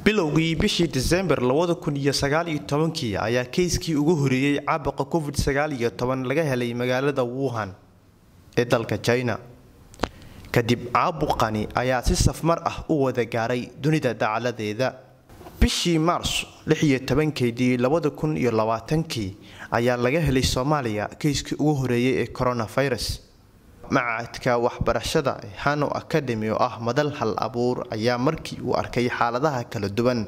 bilowgii bishii December 2019 ayaa keyskii ugu horeeyay caabuqa COVID-19 laga helay magaalada Wuhan ee dalka China. Kadib caabuqani ayaa si safmar ah u wada gaaray dunida dacaladeeda. Bishii March 16 2020 ayaa laga helay Soomaaliya keyskii ugu horeeyay ee coronavirus. macadka waxbarashada Hano Academy oo ah madal hal abuur ayaa markii uu arkay xaaladaha kala duwan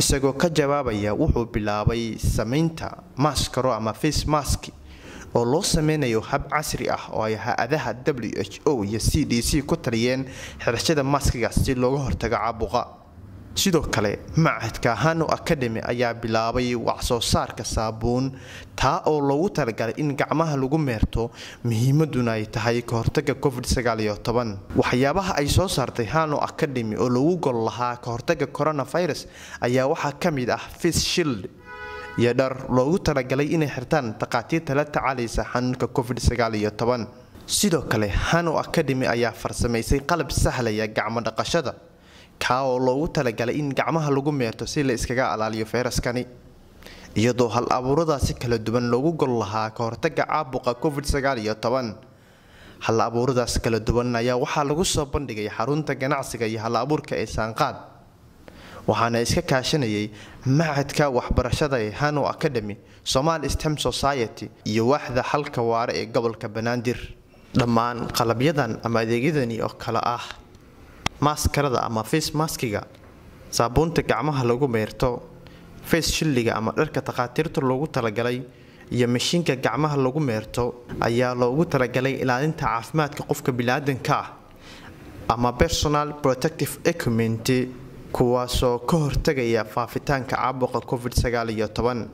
isagoo ka jawaabaya wuxuu bilaabay sameynta maskaro ama face mask oo loo sameynayo hab casri ah oo ay hay'adaha WHO iyo CDC ku taliyeen xirashada maskiga si looga hortago caabuqa. sidoo kale macadka Hano Academy ayaa bilaabay wax soo saarka saabuun taa oo loogu talagalay in gacmaha lagu meerto muhiimaduna ay tahay ka hortagga COVID-19. waxyaabaha ay soo saartay Hano Academy oo lagu gol lahaa ka hortagga coronavirus ayaa waxa kamid ah face shield iyo dhar loogu talagalay inay xirtaan taqaatiirta la tacaalaysa xanuunka COVID-19. sidoo kale Hano Academy ayaa farsamaysay qalab sahlaya gacmo dhaqashada kaao loogu talagalay in gacmaha lagu meerto si la iskaga ilaaliyo fayraskani iyadoo hal abuuradaasi kala duwan loogu gol lahaa ka hortagga caabuqa COVID-19. hal abuuradaas kala duwan ayaa waxa lagu soo bandhigay xarunta ganacsiga iyo hal abuurka ee Saanqaad waxaana iska kaashanayay macadka waxbarashada ee Hano Academy, Somali STEM Society iyo waaxda xalka waara ee gobolka Banaadir. dhammaan qalabyadan ama adeegyadani oo kala ah maskarada ama face maskiga, saabuunta gacmaha lagu meerto, face shieldiga ama dharka taqaatiirta loogu talagalay iyo mashiinka gacmaha lagu meerto ayaa loogu talagalay ilaalinta caafimaadka qofka bini'aadanka ah ama personal protective equipment kuwaasoo ka hortagaya faafitaanka caabuqa COVID-19.